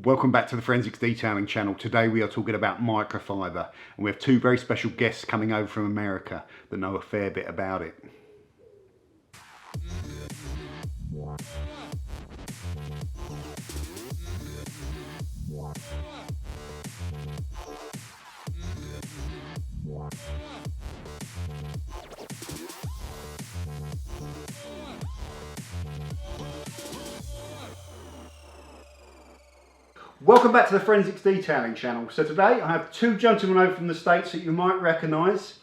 Welcome back to the Forensics Detailing channel. Today we are talking about microfiber, and we have two very special guests coming over from America that know a fair bit about it. Welcome back to the Forensics Detailing channel. So today I have two gentlemen over from the States that you might recognise.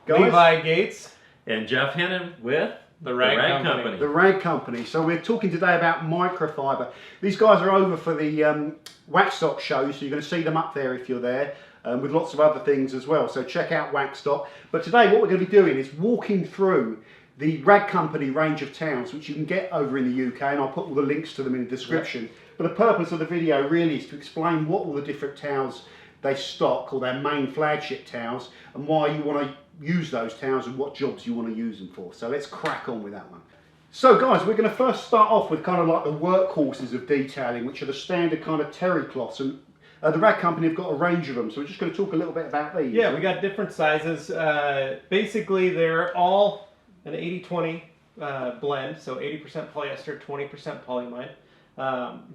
Levi Gates and Jeff Hennon with the Rag Company. The Rag Company. So we're talking today about microfiber. These guys are over for the Waxstock show, so you're going to see them up there if you're there, with lots of other things as well. So check out Waxstock. But today what we're going to be doing is walking through the Rag Company range of towels, which you can get over in the UK, and I'll put all the links to them in the description. Yep. But the purpose of the video really is to explain what all the different towels they stock, or their main flagship towels, and why you want to use those towels and what jobs you want to use them for. So let's crack on with that one. So guys, we're going to first start off with kind of like the workhorses of detailing, which are the standard kind of terry cloths, and the Rag Company have got a range of them, so we're just going to talk a little bit about these. Yeah, we got different sizes. Basically they're all an 80-20 blend, so 80% polyester, 20% polyamide.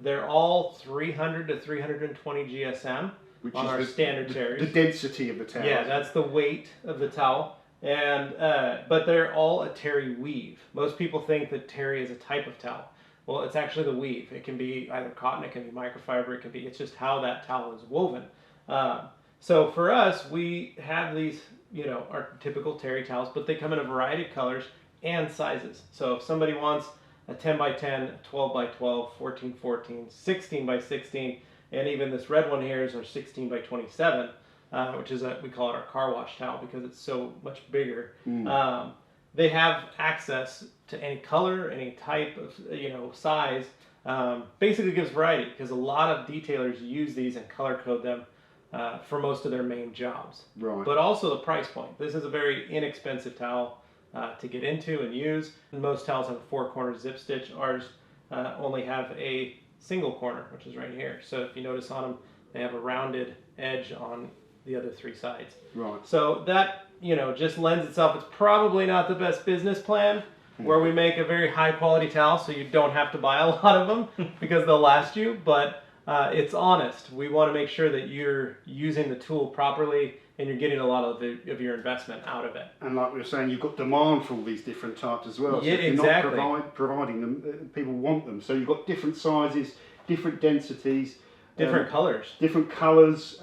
They're all 300 to 320 GSM, which on is our standard terries. The density of the towel. Yeah, that's the weight of the towel. And but they're all a terry weave. Most people think that terry is a type of towel. Well, it's actually the weave. It can be either cotton, it can be microfiber, it can be, it's just how that towel is woven. So for us, we have these, you know, our typical terry towels, but they come in a variety of colors and sizes. So if somebody wants a 10 by 10, 12 by 12, 14 14, 16 by 16, and even this red one here is our 16 by 27, which is we call it our car wash towel because it's so much bigger. They have access to any color, any type of, you know, size. Basically gives variety because a lot of detailers use these and color code them for most of their main jobs. Right. But also the price point. This is a very inexpensive towel to get into and use. And most towels have a 4-corner zip stitch. Ours only have a single corner, which is right here. So if you notice on them, they have a rounded edge on the other 3 sides. Right. So that, you know, just lends itself. It's probably not the best business plan where we make a very high quality towel so you don't have to buy a lot of them because they'll last you, but it's honest. We want to make sure that you're using the tool properly and you're getting a lot of your investment out of it. And like we were saying, you've got demand for all these different types as well. So yeah, if you're exactly. not providing them, people want them. So you've got different sizes, different densities, different colors. Different colours,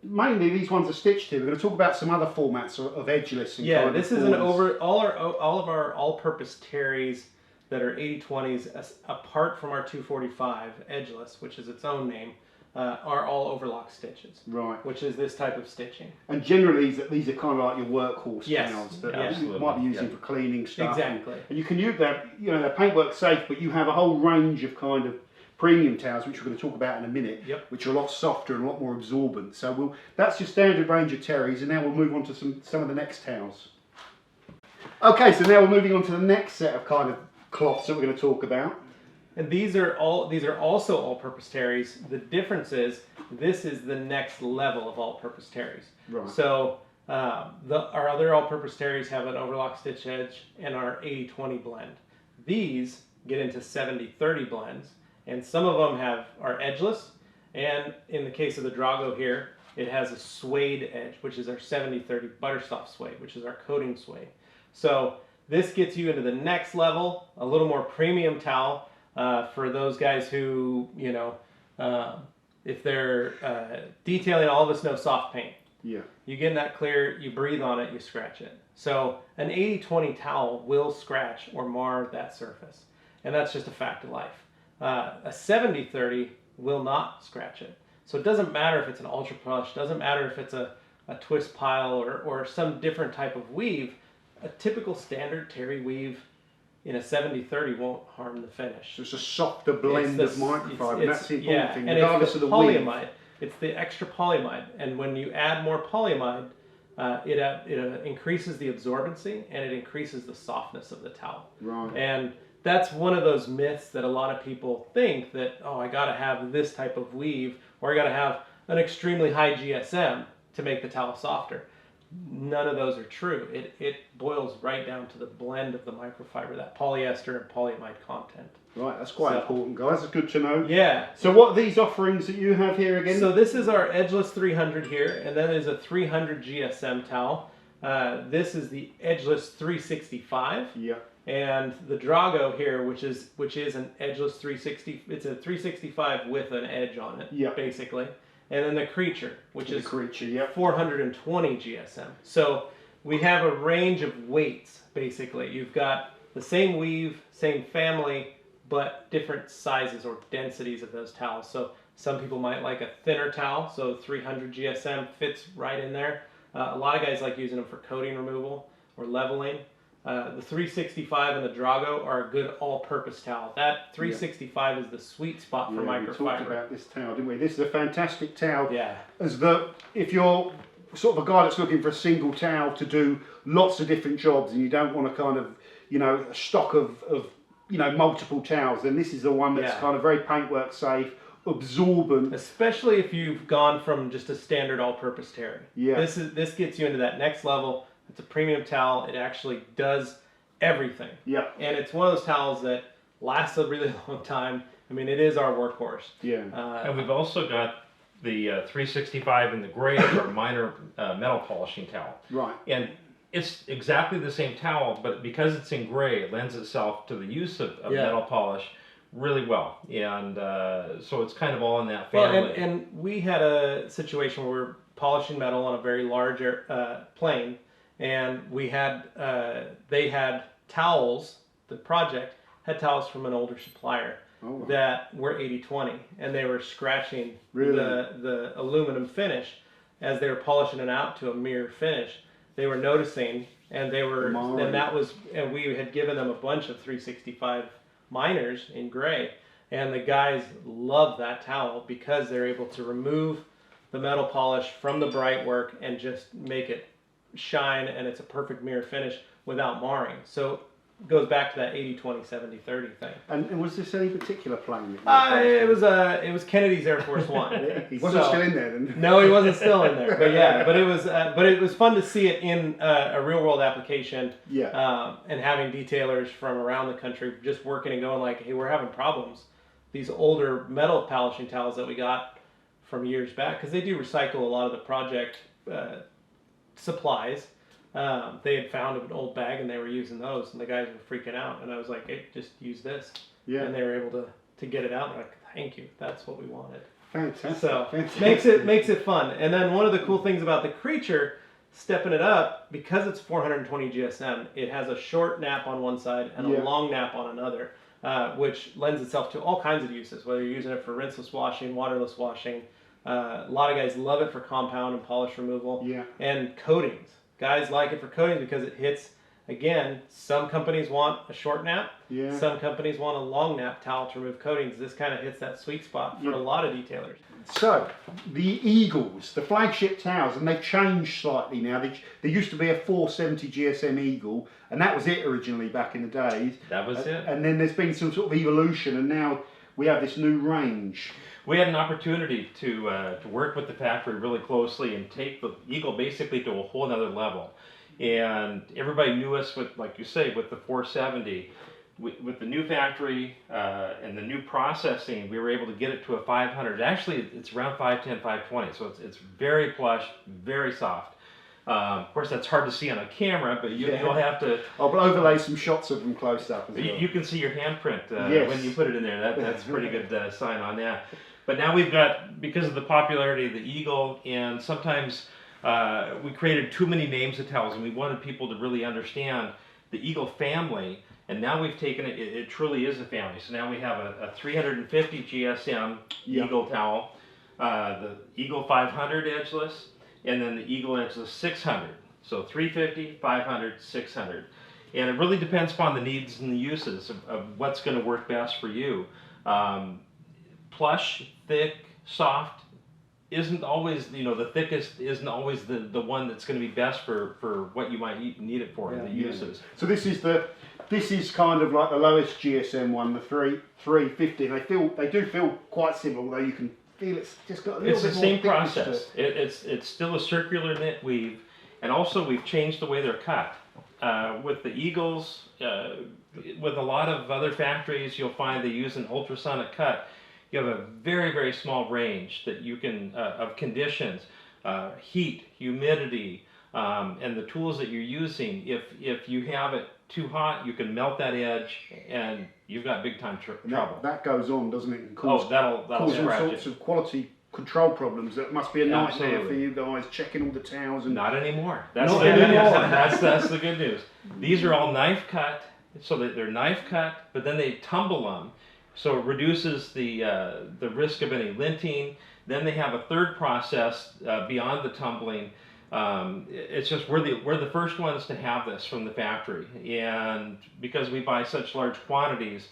mainly these ones are stitched here. We're going to talk about some other formats of edgeless. And yeah, this is all of our all-purpose terries that are 80-20s, apart from our 245 edgeless, which is its own name. Are all overlock stitches, right? Which is this type of stitching. And generally, these are kind of like your workhorse towels that you might be using for cleaning stuff. Exactly. And you can use that. You know, they're paintwork safe, but you have a whole range of kind of premium towels, which we're going to talk about in a minute, which are a lot softer and a lot more absorbent. So that's your standard range of terries, and now we'll move on to some of the next towels. Okay, so now we're moving on to the next set of kind of cloths that we're going to talk about. And these are also all-purpose terries. The difference is this is the next level of all-purpose terries. Right. So our other all-purpose terries have an overlock stitch edge and our 80-20 blend. These get into 70-30 blends, and some of them are edgeless. And in the case of the Drago here, it has a suede edge, which is our 70-30 buttersoft suede, which is our coating suede. So this gets you into the next level, a little more premium towel. For those guys who, you know, if they're detailing, all of us know soft paint. Yeah. You get in that clear, you breathe on it, you scratch it. So an 80-20 towel will scratch or mar that surface. And that's just a fact of life. A 70-30 will not scratch it. So it doesn't matter if it's an ultra plush, doesn't matter if it's a twist pile or some different type of weave. A typical standard terry weave in a 70-30 won't harm the finish. So it's a softer blend of microfiber. That's the important thing, and regardless of the polyamide. It's the extra polyamide, and when you add more polyamide, it increases the absorbency and it increases the softness of the towel. Right. And that's one of those myths that a lot of people think that, oh, I got to have this type of weave, or I got to have an extremely high GSM to make the towel softer. None of those are true. It boils right down to the blend of the microfiber, that polyester and polyamide content. Right, that's quite important, guys. That's good to know. Yeah. So what are these offerings that you have here again? So this is our Edgeless 300 here, and then there's a 300 GSM towel. This is the Edgeless 365. Yeah. And the Drago here, which is an Edgeless 360. It's a 365 with an edge on it, basically. And then the Creature, which is 420 GSM. So we have a range of weights, basically. You've got the same weave, same family, but different sizes or densities of those towels. So some people might like a thinner towel, so 300 GSM fits right in there. A lot of guys like using them for coating removal or leveling. The 365 and the Drago are a good all-purpose towel. That 365 is the sweet spot for microfiber. We talked about this towel, didn't we? This is a fantastic towel. Yeah. If you're sort of a guy that's looking for a single towel to do lots of different jobs, and you don't want to kind of, a stock of multiple towels, then this is the one that's kind of very paintwork safe, absorbent. Especially if you've gone from just a standard all-purpose terry. Yeah. This gets you into that next level. It's a premium towel. It actually does everything. Yeah. And it's one of those towels that lasts a really long time. I mean, it is our workhorse. Yeah. And we've also got the 365 in the gray for minor metal polishing towel. Right. And it's exactly the same towel, but because it's in gray, it lends itself to the use of metal polish really well. And so it's kind of all in that family. Well, and we had a situation where we're polishing metal on a very large plane, and we had they had towels. The project had towels from an older supplier that were 80/20, and they were scratching the aluminum finish as they were polishing it out to a mirror finish. They were noticing, and and we had given them a bunch of 365 miners in gray, and the guys love that towel because they're able to remove the metal polish from the bright work and just make it shine, and it's a perfect mirror finish without marring. So it goes back to that 80/20/70/30 thing. And was this any particular plane? It was Kennedy's Air Force One. He wasn't still in there then. No, he wasn't still in there. But it was fun to see it in a real world application. Yeah. And having detailers from around the country just working and going like, hey, we're having problems. These older metal polishing towels that we got from years back, because they do recycle a lot of the project supplies. They had found an old bag and they were using those, and the guys were freaking out. And I was like, hey, just use this. Yeah. And they were able to get it out. And they're like, thank you. That's what we wanted. Fantastic. So Fantastic. makes it fun. And then one of the cool things about the Creature, stepping it up, because it's 420 GSM, it has a short nap on one side and a long nap on another, which lends itself to all kinds of uses, whether you're using it for rinseless washing, waterless washing. A lot of guys love it for compound and polish removal. Yeah. And coatings. Guys like it for coatings because it hits, again, some companies want a short nap. Yeah. Some companies want a long nap towel to remove coatings. This kind of hits that sweet spot for a lot of detailers. So, the Eagles, the flagship towels, and they've changed slightly now. There used to be a 470 GSM Eagle, and that was it originally back in the days. That was it. And then there's been some sort of evolution, and now we have this new range. We had an opportunity to work with the factory really closely and take the Eagle basically to a whole other level. And everybody knew us with, like you say, with the 470. With the new factory and the new processing, we were able to get it to a 500. Actually, it's around 510, 520, so it's very plush, very soft. Of course, that's hard to see on a camera, but you'll have to... I'll overlay some shots of them close up as well. You can see your handprint when you put it in there. That's a pretty good sign on that. But now we've got, because of the popularity of the Eagle, and sometimes we created too many names of towels, and we wanted people to really understand the Eagle family, and now we've taken it, it truly is a family. So now we have a 350 GSM Eagle towel, the Eagle 500 edgeless, and then the Eagle edgeless 600. So 350, 500, 600. And it really depends upon the needs and the uses of what's going to work best for you. Plush, thick, soft, isn't always, the thickest isn't always the one that's going to be best for what you might need it for, the uses. So this is kind of like the lowest GSM one, the 350. They do feel quite similar, although you can feel it's just got a little bit more. It's the same process. It's still a circular knit weave, and also we've changed the way they're cut. With the Eagles, with a lot of other factories, you'll find they use an ultrasonic cut. You have a very, very small range that you can of conditions, heat, humidity, and the tools that you're using. If you have it too hot, you can melt that edge, and you've got big time trouble. That goes on, doesn't it? And cause, that'll cause all sorts of quality control problems. That must be a nightmare for you guys, checking all the towels. And not anymore. That's the good news. These are all knife cut, so that they're knife cut, but then they tumble them, so it reduces the risk of any linting. Then they have a third process beyond the tumbling. It's just we're the first ones to have this from the factory, and because we buy such large quantities,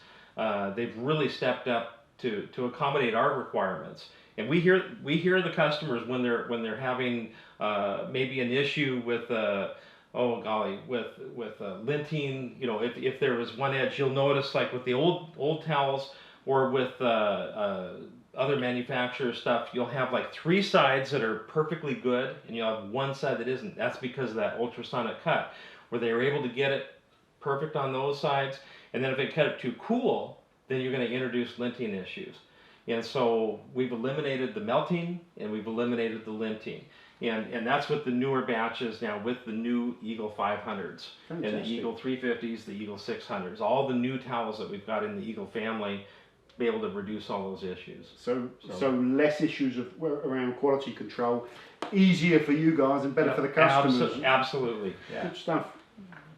they've really stepped up to accommodate our requirements. And we hear the customers when they're having maybe an issue with with linting. If there was one edge, you'll notice like with the old towels or with other manufacturer stuff, you'll have like 3 sides that are perfectly good, and you'll have one side that isn't. That's because of that ultrasonic cut, where they were able to get it perfect on those sides. And then if they cut it too cool, then you're going to introduce linting issues. And so we've eliminated the melting and we've eliminated the linting. And that's with the newer batches now, with the new Eagle 500s. Fantastic. And the Eagle 350s, the Eagle 600s, all the new towels that we've got in the Eagle family, be able to reduce all those issues. So less issues around quality control, easier for you guys and better for the customers. Absolutely. Good stuff.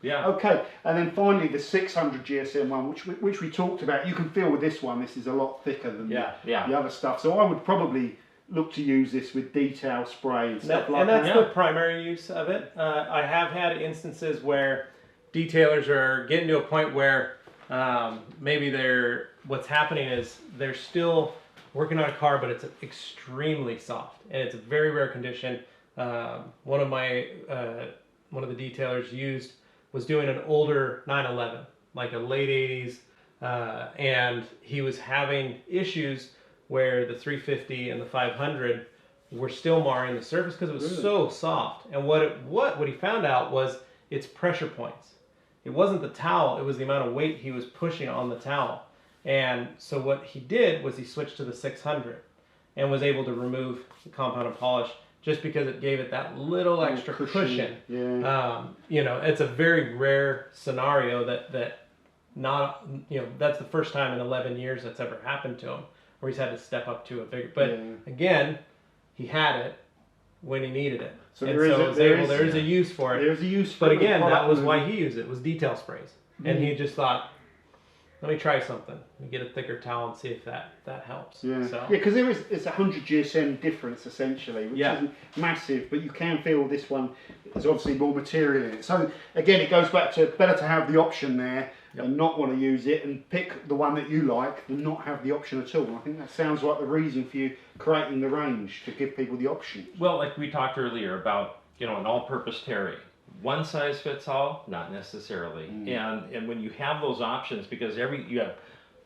Yeah. Okay, and then finally the 600 GSM one, which we talked about. You can feel with this one, this is a lot thicker than the other stuff. So I would probably look to use this with detail spray and stuff like that. And that's the primary use of it. I have had instances where detailers are getting to a point where maybe what's happening is they're still working on a car, but it's extremely soft and it's a very rare condition. One of the detailers was doing an older 911, like a late 80s, and he was having issues where the 350 and the 500 were still marring the surface because it was so soft. And what he found out was its pressure points. It wasn't the towel, it was the amount of weight he was pushing on the towel. And so what he did was he switched to the 600 and was able to remove the compounded polish just because it gave it that little extra cushion. Yeah. It's a very rare scenario that that's the first time in 11 years that's ever happened to him, where he's had to step up to a bigger. But again, he had it when he needed it. So there is a use for it. There's a use for it. But again, that was why he used it, was detail sprays. And he just thought, let me try something. Let me get a thicker towel and see if that helps. Yeah, because it's 100 GSM difference essentially, which isn't massive, but you can feel this one is obviously more material in it. So again, it goes back to better to have the option there and not want to use it, and pick the one that you like than not have the option at all. I think that sounds like the reason for you creating the range, to give people the option. Well, like we talked earlier about, an all-purpose terry. One size fits all, not necessarily. And when you have those options, because you have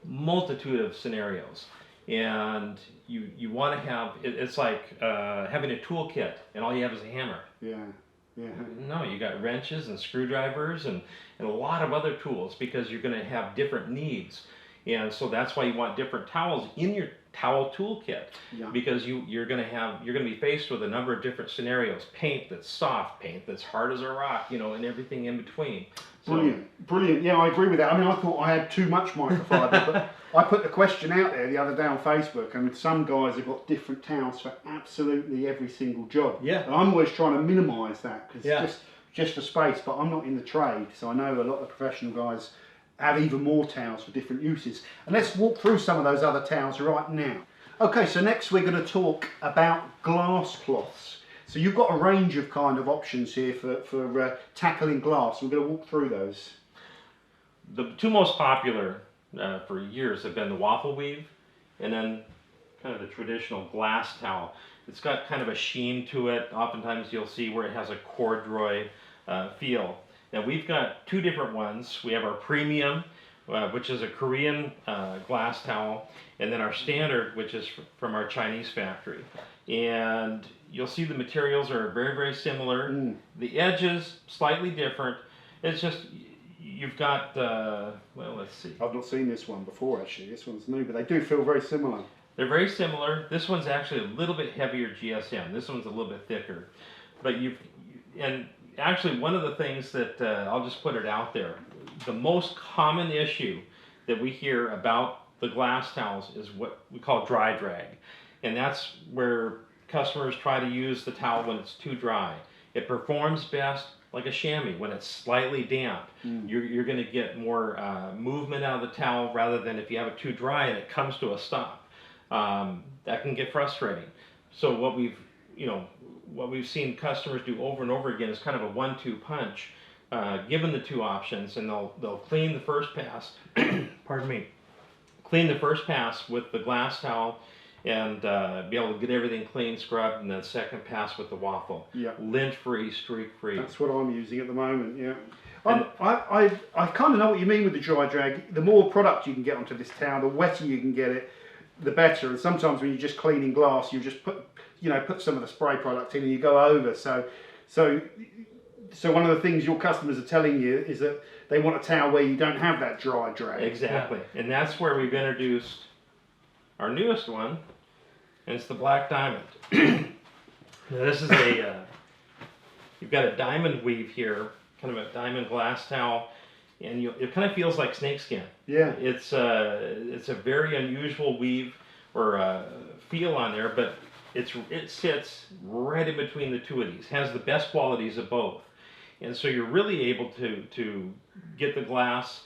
multitude of scenarios, and you want to have it's like having a toolkit and all you have is a hammer. No, you got wrenches and screwdrivers and a lot of other tools, because you're going to have different needs. And so that's why you want different towels in your towel toolkit, because you're going to be faced with a number of different scenarios. Paint that's soft, paint that's hard as a rock, and everything in between. Brilliant. Yeah, I agree with that. I mean, I thought I had too much microfiber, but I put the question out there the other day on Facebook, and some guys have got different towels for absolutely every single job. Yeah. And I'm always trying to minimise that, because just for space, but I'm not in the trade, so I know a lot of professional guys have even more towels for different uses. And let's walk through some of those other towels right now. Okay, so next we're going to talk about glass cloths. So you've got a range of kind of options here for tackling glass. We're going to walk through those. The two most popular for years have been the waffle weave and then kind of the traditional glass towel. It's got kind of a sheen to it. Oftentimes you'll see where it has a corduroy feel. Now we've got two different ones. We have our premium, which is a Korean glass towel, and then our standard, which is from our Chinese factory. And you'll see the materials are very, very similar. The edges slightly different. It's just, you've got, well, let's see. I've not seen this one before, actually. This one's new, but they do feel very similar. They're very similar. This one's actually a little bit heavier GSM. This one's a little bit thicker. But and actually one of the things that, I'll just put it out there, the most common issue that we hear about the glass towels is what we call dry drag. And that's where customers try to use the towel when it's too dry. It performs best like a chamois when it's slightly damp. You're going to get more movement out of the towel rather than if you have it too dry and it comes to a stop. That can get frustrating. So what we've seen customers do over and over again is kind of a 1-2 punch, given the two options, and they'll clean the first pass. Pardon me. Clean the first pass with the glass towel and be able to get everything clean, scrubbed, and then second pass with the waffle. Yeah. Lint-free, streak-free. That's what I'm using at the moment, yeah. I kind of know what you mean with the dry drag. The more product you can get onto this towel, the wetter you can get it, the better. And sometimes when you're just cleaning glass, you just put some of the spray product in and you go over. So one of the things your customers are telling you is that they want a towel where you don't have that dry drag. Exactly. Yeah. And that's where we've introduced our newest one, and it's the Black Diamond. Now this is you've got a diamond weave here, kind of a diamond glass towel, and it kind of feels like snakeskin. Yeah. It's a very unusual weave or feel on there, but it sits right in between the two of these. Has the best qualities of both, and so you're really able to get the glass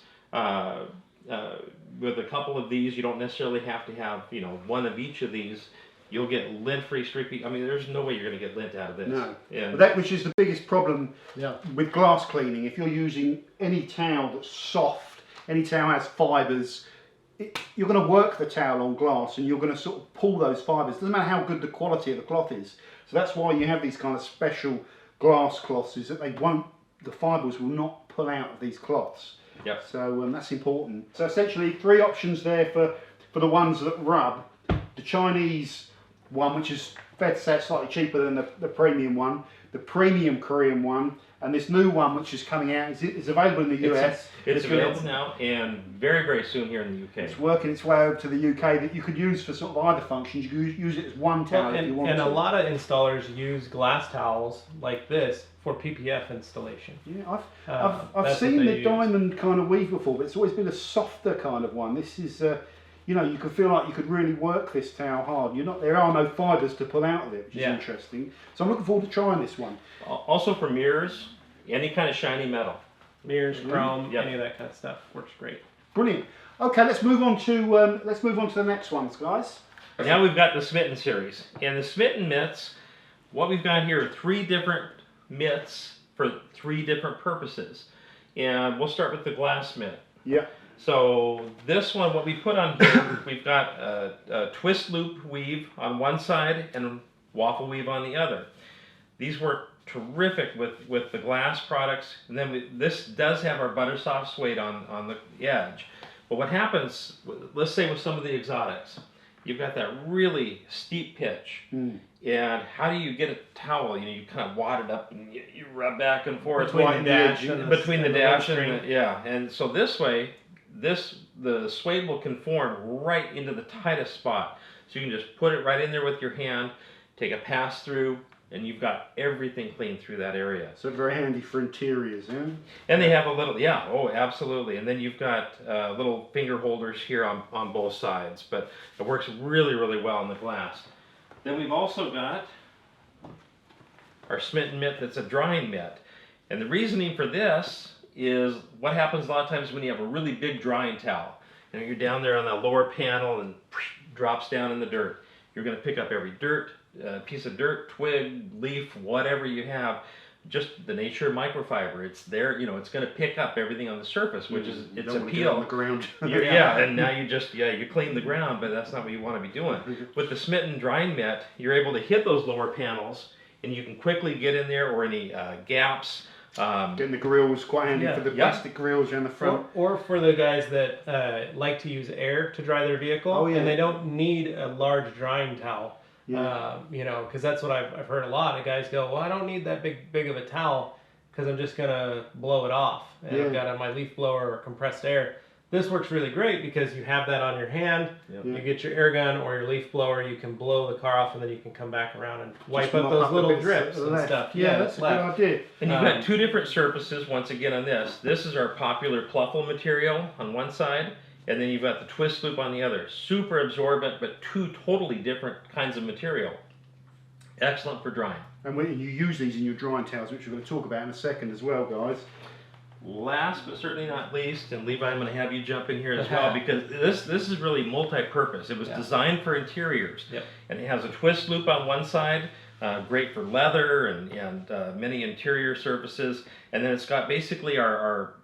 with a couple of these. You don't necessarily have to have one of each of these. You'll get lint-free, streak-free. I mean, there's no way you're going to get lint out of this. No. Yeah. But which is the biggest problem with glass cleaning. If you're using any towel that's soft, any towel has fibres, you're going to work the towel on glass and you're going to sort of pull those fibres. Doesn't matter how good the quality of the cloth is. So that's why you have these kind of special glass cloths, is that the fibres will not pull out of these cloths. Yep. So that's important. So essentially 3 options there for the ones that rub. The Chinese one, which is fair to say slightly cheaper than the premium one, the premium Korean one, and this new one which is coming out is available in the US. It's available now and very, very soon here in the UK. It's working its way over to the UK, that you could use for sort of either functions. You could use it as one towel if you want to. And a lot of installers use glass towels like this for PPF installation. Yeah, I've seen the diamond kind of weave before, but it's always been a softer kind of one. This is you could feel like you could really work this towel hard. There are no fibres to pull out of it, which is interesting. So I'm looking forward to trying this one. Also for mirrors, any kind of shiny metal. Mirrors, chrome, any of that kind of stuff works great. Brilliant. Okay, let's move on to the next ones, guys. Now we've got the Smitten Series, and the Smitten mitts. What we've got here are 3 different mitts for 3 different purposes, and we'll start with the glass mitt. Yeah. So this one, what we put on here, we've got a twist loop weave on one side and waffle weave on the other. These work terrific with the glass products, and then this does have our butter soft suede on the edge. But what happens, let's say with some of the exotics, you've got that really steep pitch, and how do you get a towel? You kind of wad it up and you rub back and forth between the dash and so this way, the suede will conform right into the tightest spot. So you can just put it right in there with your hand, take a pass through, and you've got everything clean through that area. So very handy for interiors, yeah? And they have a little, absolutely. And then you've got little finger holders here on both sides, but it works really, really well in the glass. Then we've also got our Smitten mitt that's a drying mitt. And the reasoning for this is what happens a lot of times when you have a really big drying towel. And you're down there on the lower panel and drops down in the dirt. You're going to pick up every piece of dirt, twig, leaf, whatever you have. just the nature of microfiber. It's there, you know, it's going to pick up everything on the surface, which is its appeal. On the ground. Yeah, and now you clean the ground, but that's not what you want to be doing. With the Smitten drying mitt, you're able to hit those lower panels, and you can quickly get in there, or any gaps. Getting the grills, quite handy for the plastic grills around the front. Or for the guys that like to use air to dry their vehicle, and they don't need a large drying towel. Yeah. You know, because that's what I've heard a lot of guys go, well, I don't need that big of a towel because I'm just gonna blow it off, and I've got my leaf blower or compressed air. This works really great because you have that on your hand. You get your air gun or your leaf blower, you can blow the car off, and then you can come back around and wipe up those little drips and stuff. Yeah, that's a good idea. And you've got two different surfaces once again on this. This is our popular pluffle material on one side, and then you've got the twist loop on the other. Super absorbent, but two totally different kinds of material. Excellent for drying. And when you use these in your drying towels, which we're going to talk about in a second as well, guys. Last but certainly not least, and Levi, I'm going to have you jump in here as well, because this is really multi-purpose. It was designed for interiors, and it has a twist loop on one side, great for leather and many interior surfaces, and then it's got basically our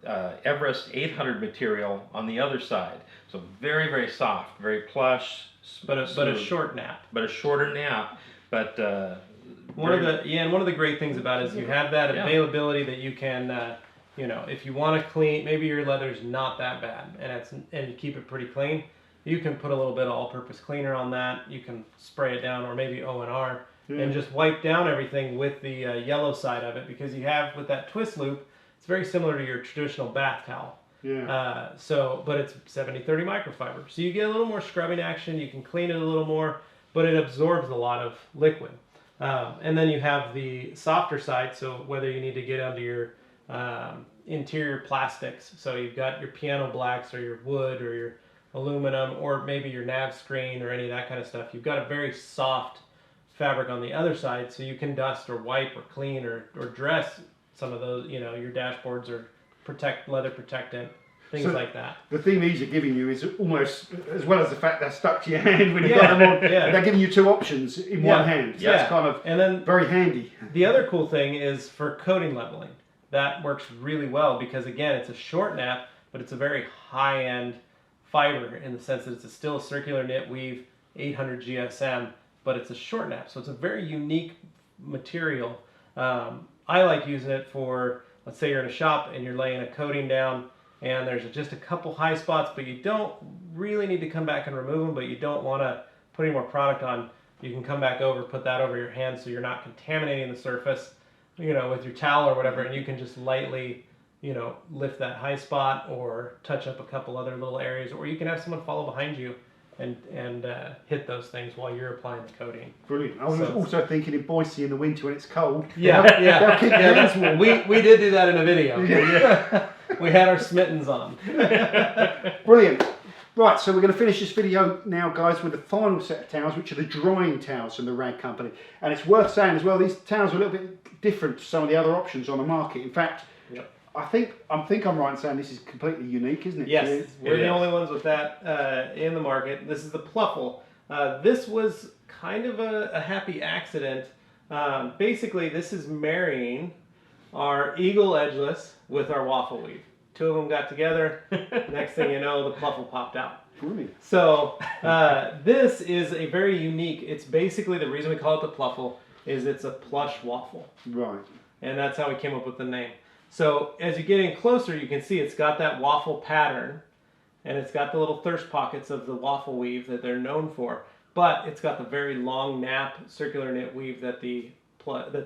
Everest 800 material on the other side. So very, very soft, very plush, but a short nap. But a shorter nap, but one of the great things about it is you have that availability that you can. You know, if you want to clean, maybe your leather's not that bad, and you keep it pretty clean, you can put a little bit of all-purpose cleaner on that. You can spray it down, or maybe O&R, and just wipe down everything with the yellow side of it, because you have, with that twist loop, it's very similar to your traditional bath towel. But it's 70-30 microfiber, so you get a little more scrubbing action. You can clean it a little more, but it absorbs a lot of liquid. And then you have the softer side, so whether you need to get under your interior plastics, so you've got your piano blacks or your wood or your aluminum or maybe your nav screen or any of that kind of stuff, you've got a very soft fabric on the other side, so you can dust or wipe or clean or dress some of those, you know, your dashboards or leather protectant, things like that. The thing these are giving you is almost, as well as the fact they're stuck to your hand when you've got them on, they're giving you two options in one hand. So that's kind of very handy. The other cool thing is for coating leveling. That works really well because, again, it's a short nap, but it's a very high-end fiber in the sense that it's still a circular knit weave, 800 GSM, but it's a short nap. So it's a very unique material. I like using it for, let's say you're in a shop and you're laying a coating down and there's just a couple high spots, but you don't really need to come back and remove them, but you don't want to put any more product on. You can come back over, put that over your hand so you're not contaminating the surface, you know, with your towel or whatever, and you can just lightly, you know, lift that high spot or touch up a couple other little areas, or you can have someone follow behind you and hit those things while you're applying the coating. Brilliant. I was also thinking in Boise in the winter when it's cold. We did do that in a video. We had our Smittens on. Brilliant. Right, so we're going to finish this video now, guys, with the final set of towels, which are the drying towels from the Rag Company. And it's worth saying as well, these towels are a little bit different to some of the other options on the market. In fact, I think I'm right in saying this is completely unique, isn't it? Yes, we're the only ones with that in the market. This is the Pluffle. This was kind of a happy accident. Basically, this is marrying our Eagle Edgeless with our Waffle Weave. Two of them got together. Next thing you know, the Pluffle popped out. Brilliant. So this is a very unique. It's basically, the reason we call it the Pluffle is it's a plush waffle. Right. And that's how we came up with the name. So as you get in closer, you can see it's got that waffle pattern, and it's got the little thirst pockets of the waffle weave that they're known for. But it's got the very long nap circular knit weave that the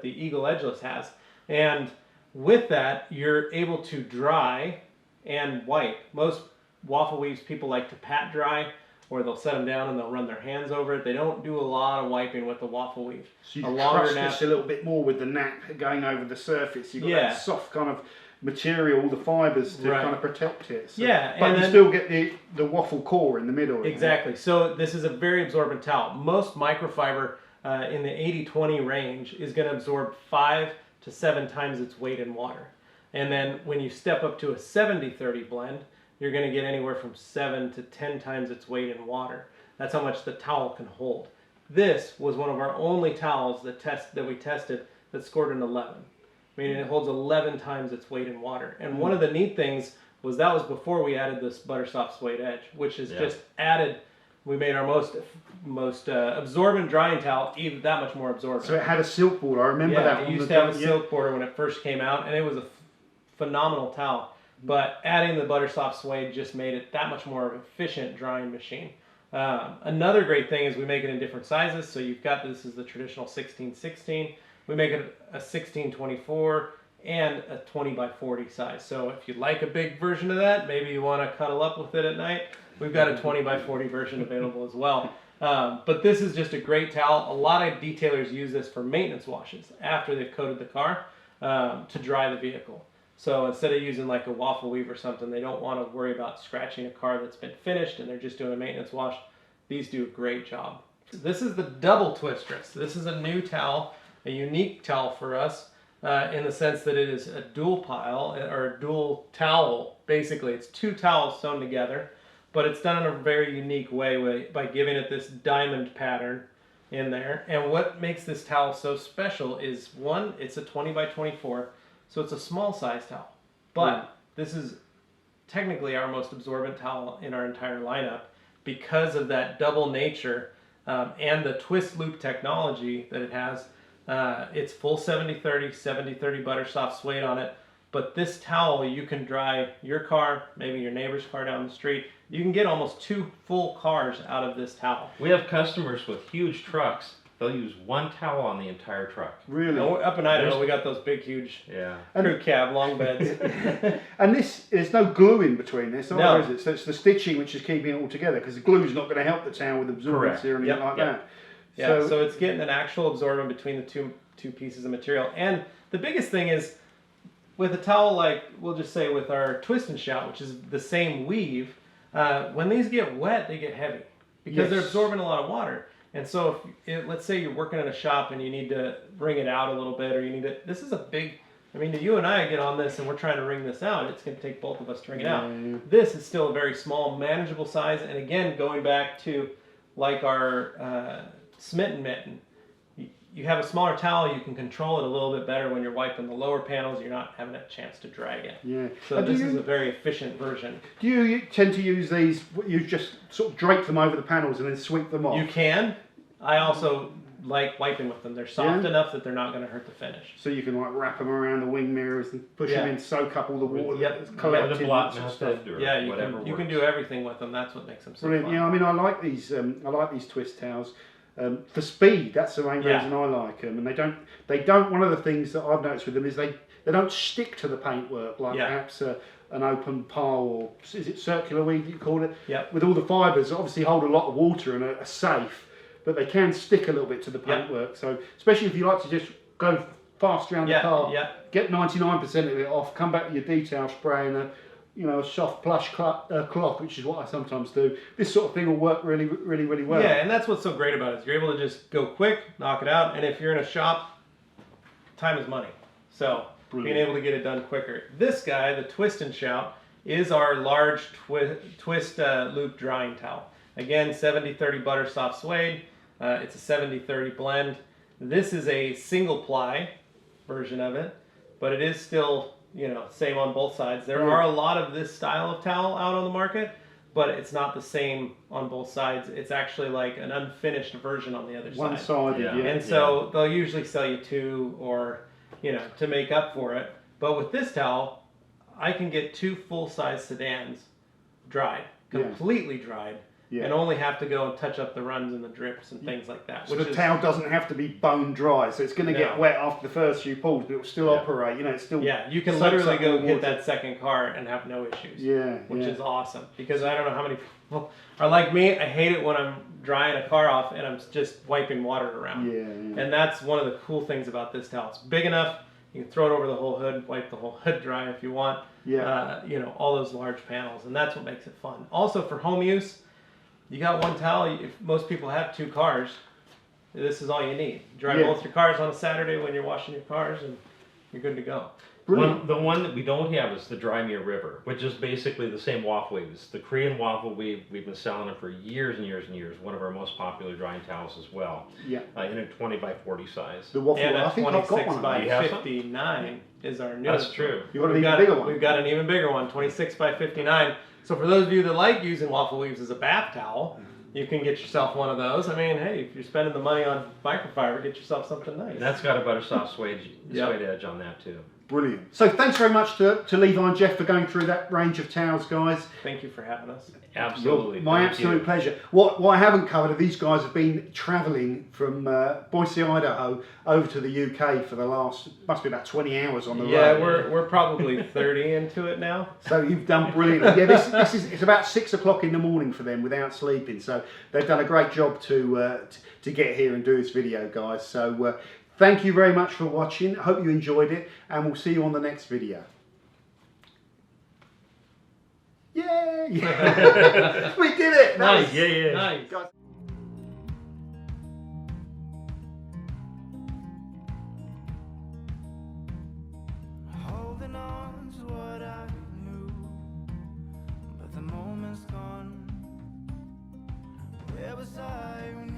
Eagle Edgeless has. And with that, you're able to dry and wipe. Most waffle weaves people like to pat dry, or they'll set them down and they'll run their hands over it. They don't do a lot of wiping with the waffle weave. So you trust this a little bit more with the nap going over the surface. You've got that soft kind of material, the fibres to kind of protect it. So, but you still get the waffle core in the middle. Exactly. So this is a very absorbent towel. Most microfiber in the 80-20 range is going to absorb 5 to 7 times its weight in water. And then when you step up to a 70-30 blend, you're going to get anywhere from 7 to 10 times its weight in water. That's how much the towel can hold. This was one of our only towels that we tested that scored an 11. I mean, it holds 11 times its weight in water. And one of the neat things was that was before we added this Buttersoft Suede Edge, which is just added. We made our most absorbent drying towel even that much more absorbent. So it had a silk border. I remember that. It used to have a silk border when it first came out, and it was a phenomenal towel. But adding the Buttersoft Suede just made it that much more of an efficient drying machine. Another great thing is we make it in different sizes. So you've got, this is the traditional 16-16. We make it a 16-24 and a 20x40 size. So if you'd like a big version of that, maybe you want to cuddle up with it at night, we've got a 20x40 version available as well. But this is just a great towel. A lot of detailers use this for maintenance washes after they've coated the car to dry the vehicle. So instead of using like a waffle weave or something, they don't want to worry about scratching a car that's been finished and they're just doing a maintenance wash. These do a great job. This is the double twistress. This is a new towel, a unique towel for us in the sense that it is a dual pile or a dual towel. Basically, it's two towels sewn together, but it's done in a very unique way by giving it this diamond pattern in there. And what makes this towel so special is, one, it's a 20x24. So it's a small size towel, but this is technically our most absorbent towel in our entire lineup because of that double nature and the twist loop technology that it has. It's full 70-30, 70-30 Buttersoft Suede on it, but this towel you can dry your car, maybe your neighbor's car down the street. You can get almost 2 full cars out of this towel. We have customers with huge trucks. They'll use one towel on the entire truck. Really? Up in Idaho, we got those big, huge crew cab long beds. And there's no glue in between this, is it? So it's the stitching which is keeping it all together, because the glue's not going to help the towel with absorbance or anything like that. Yeah, so it's getting an actual absorbent between the two pieces of material. And the biggest thing is, with a towel like, we'll just say with our twist and shout, which is the same weave, when these get wet, they get heavy because they're absorbing a lot of water. And so if let's say you're working in a shop and you need to wring it out a little bit, or you need to, this is a big, I mean, you and I get on this and we're trying to wring this out, it's going to take both of us to wring it out. This is still a very small, manageable size. And again, going back to like our Smitten mitten, you have a smaller towel, you can control it a little bit better when you're wiping the lower panels, you're not having a chance to drag it. Yeah. So this is a very efficient version. Do you tend to use these, you just sort of drape them over the panels and then sweep them off? You can. I also like wiping with them. They're soft enough that they're not going to hurt the finish. So you can like wrap them around the wing mirrors and push them in, soak up all the water that's collected. collected and stuff. You can do everything with them. That's what makes them so Brilliant. fun. Yeah, I mean, I like these twist towels. For speed, that's the main reason I like them. And they don't. One of the things that I've noticed with them is they don't stick to the paintwork like perhaps an open pile, or is it circular weave you call it? Yeah. With all the fibres, obviously hold a lot of water and are safe, but they can stick a little bit to the paintwork. So especially if you like to just go fast around the car, get 99% of it off, come back with your detail spray and a soft plush cloth, which is what I sometimes do. This sort of thing will work really, really, really well. Yeah, and that's what's so great about it. Is you're able to just go quick, knock it out, and if you're in a shop, time is money. So being able to get it done quicker. This guy, the Twist and Shout, is our large twist loop drying towel. Again, 70-30 Buttersoft Suede. It's a 70-30 blend. This is a single ply version of it, but it is still, same on both sides. There are a lot of this style of towel out on the market, but it's not the same on both sides. It's actually like an unfinished version on the other side. One-sided, And so they'll usually sell you 2 or, to make up for it. But with this towel, I can get 2 full-size sedans dried, completely dried, and only have to go and touch up the runs and the drips and things like that. So the towel doesn't have to be bone dry, so it's going to get wet after the first few pulls, but it'll still operate. It's still you can literally go get that second car and have no issues. Which is awesome, because I don't know how many people are like me. I hate it when I'm drying a car off and I'm just wiping water around. And that's one of the cool things about this towel. It's big enough. You can throw it over the whole hood, wipe the whole hood dry if you want. All those large panels, and that's what makes it fun. Also for home use. You got one towel. If most people have 2 cars, this is all you need. Dry both your cars on a Saturday when you're washing your cars, and you're good to go. The one that we don't have is the Drymere River, which is basically the same waffle weave. It's the Korean waffle weave. We've been selling it for years and years and years. One of our most popular drying towels as well. Yeah. In a 20 by 40 size. The waffle, And I a think I've got 26 one. by 59 is our newest. That's true. You've got an even bigger one. We've got an even bigger one, 26 by 59. So for those of you that like using waffle weaves as a bath towel, you can get yourself one of those. I mean, hey, if you're spending the money on microfiber, get yourself something nice. And that's got a buttersoft suede edge on that too. Brilliant. So thanks very much to Levi and Jeff for going through that range of towels, guys. Thank you for having us. Absolutely. My absolute pleasure. What I haven't covered are these guys have been travelling from Boise, Idaho, over to the UK for the last, must be about 20 hours on the road. Yeah, we're probably 30 into it now. So you've done brilliantly. Yeah, this is it's about 6 o'clock in the morning for them without sleeping. So they've done a great job to get here and do this video, guys. So thank you very much for watching. Hope you enjoyed it, and we'll see you on the next video. Yay! We did it! Nice. Yeah. Nice. Guys, Holding on to what I knew, but the moment's gone. Where was I when